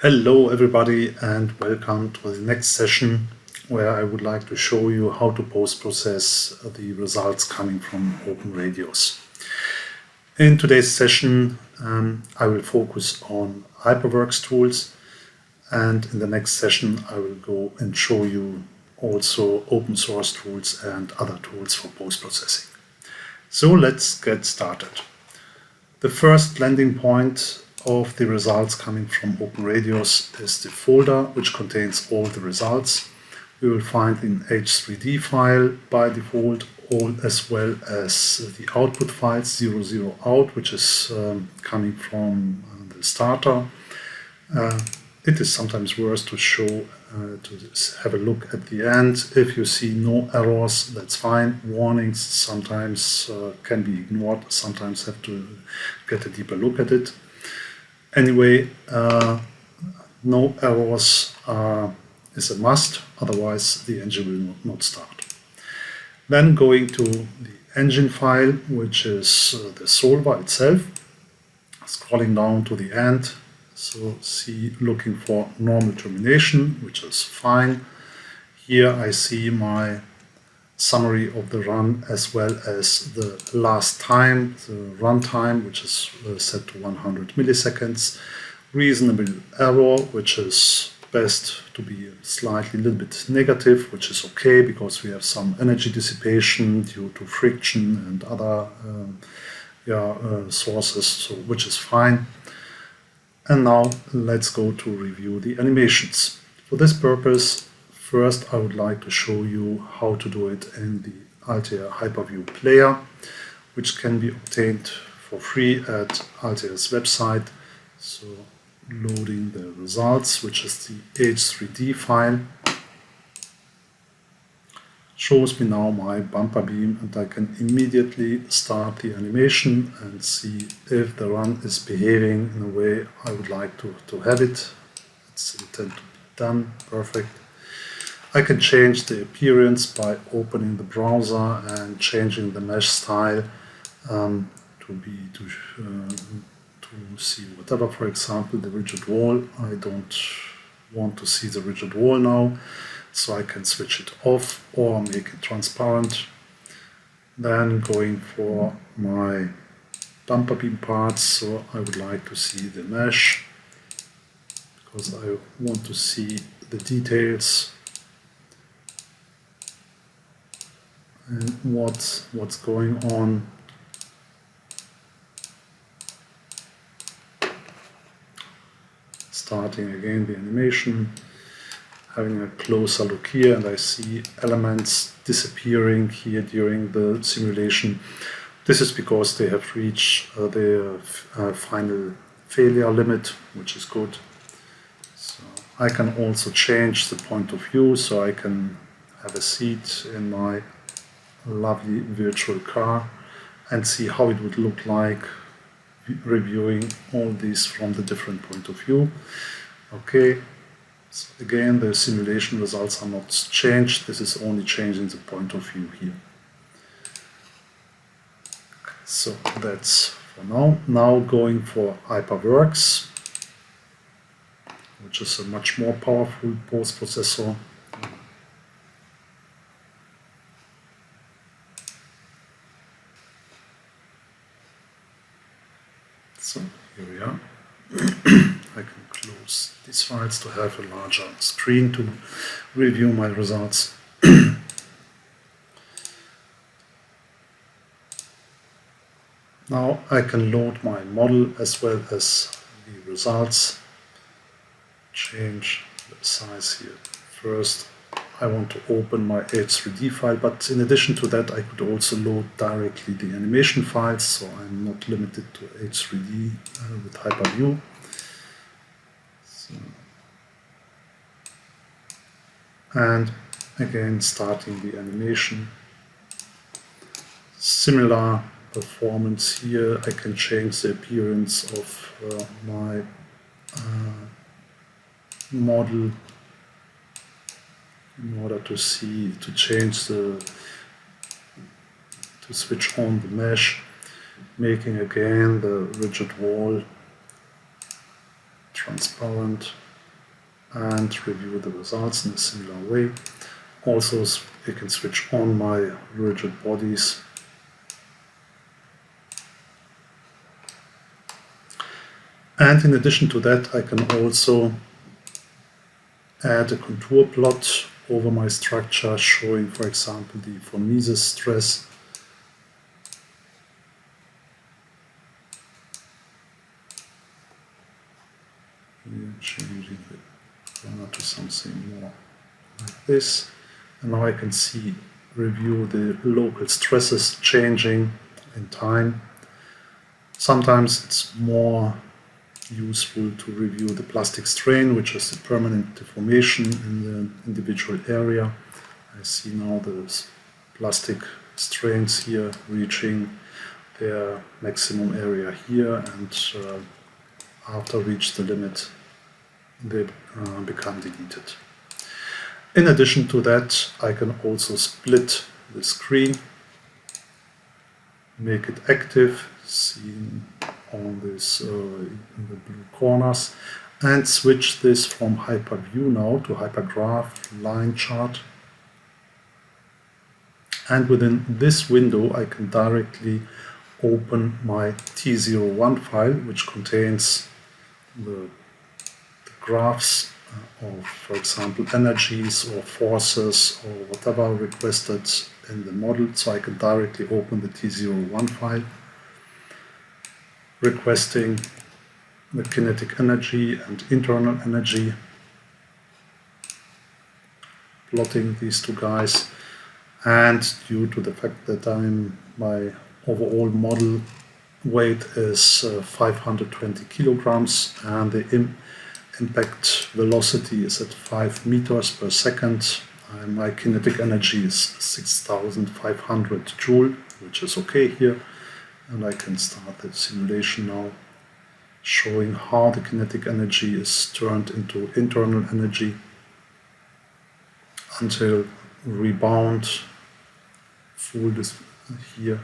Hello everybody and welcome to the next session where I would like to show you how to post-process the results coming from OpenRadioss. In today's session I will focus on HyperWorks tools, and in the next session I will go and show you also open source tools and other tools for post-processing. So let's get started. The first landing point of the results coming from OpenRadioss is the folder which contains all the results. We will find an H3D file by default, as well as the output file 00 out, which is coming from the starter. It is sometimes worth to show, to have a look at the end. If you see no errors, that's fine. Warnings sometimes can be ignored, sometimes have to get a deeper look at it. Anyway, no errors is a must, otherwise the engine will not start. Then going to the engine file, which is the solver itself, scrolling down to the end. So looking for normal termination, which is fine. Here I see my summary of the run as well as the last time, the run time, which is set to 100 milliseconds. Reasonable error, which is best to be slightly a little bit negative, which is okay because we have some energy dissipation due to friction and other sources, so which is fine. And now let's go to review the animations. For this purpose, first I would like to show you how to do it in the Altair HyperView player, which can be obtained for free at Altair's website. So loading the results, which is the H3D file, shows me now my bumper beam, and I can immediately start the animation and see if the run is behaving in a way I would like to have it. It's intended to be done. Perfect. I can change the appearance by opening the browser and changing the mesh style to see whatever. For example, the rigid wall. I don't want to see the rigid wall now, so I can switch it off or make it transparent. Then going for my bumper beam parts, so I would like to see the mesh because I want to see the details and what's going on. Starting again the animation, having a closer look here, and I see elements disappearing here during the simulation. This is because they have reached the final failure limit, which is good. So I can also change the point of view, so I can have a seat in my lovely virtual car and see how it would look like reviewing all these from the different point of view. Okay, so again the simulation results are not changed, this is only changing the point of view here. So that's for now. Now going for HyperWorks, which is a much more powerful post-processor. So here we are. I can close these files to have a larger screen to review my results. Now I can load my model as well as the results. Change the size here. First I want to open my H3D file, but in addition to that I could also load directly the animation files, so I'm not limited to H3D with HyperView. So, and again starting the animation. Similar performance here. I can change the appearance of my model in order to switch on the mesh, making again the rigid wall transparent. and review the results in a similar way. Also, I can switch on my rigid bodies. And in addition to that, I can also add a contour plot over my structure showing, for example, the von Mises stress. Here, changing the corner to something more like this. And now I can review the local stresses changing in time. Sometimes it's more useful to review the plastic strain, which is the permanent deformation in the individual area. I see now the plastic strains here reaching their maximum area here, and after reach the limit they become deleted. In addition to that, I can also split the screen, make it active, seen on this in the blue corners, and switch this from HyperView now to HyperGraph line chart. And within this window I can directly open my T01 file, which contains the graphs of, for example, energies or forces or whatever requested in the model. So I can directly open the T01 file, requesting the kinetic energy and internal energy, plotting these two guys, and due to the fact that my overall model weight is 520 kilograms and the impact velocity is at 5 meters per second, my kinetic energy is 6,500 joule, which is okay here. And I can start the simulation now, showing how the kinetic energy is turned into internal energy until rebound full here.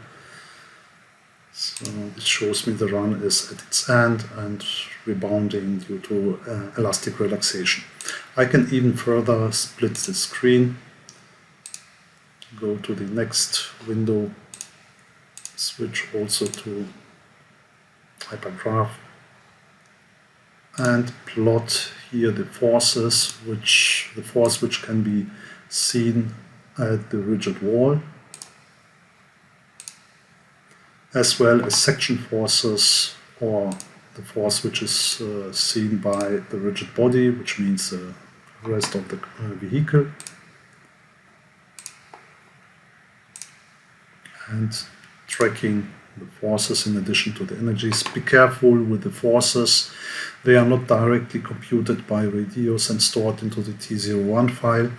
So it shows me the run is at its end and rebounding due to elastic relaxation. I can even further split the screen, go to the next window, switch also to HyperGraph, and plot here the forces, the force which can be seen at the rigid wall, as well as section forces, or the force which is seen by the rigid body, which means the rest of the vehicle, and tracking the forces in addition to the energies. Be careful with the forces. They are not directly computed by Radioss and stored into the T01 file.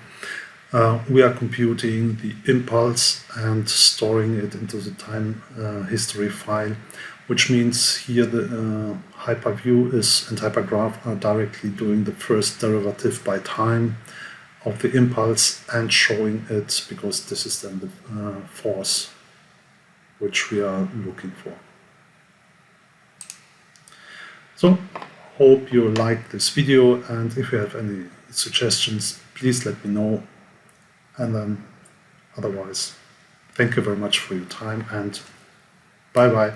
We are computing the impulse and storing it into the time history file, which means here the HyperView and HyperGraph are directly doing the first derivative by time of the impulse and showing it, because this is then the force which we are looking for. So, hope you liked this video, and if you have any suggestions, please let me know. And then otherwise, thank you very much for your time, and bye bye.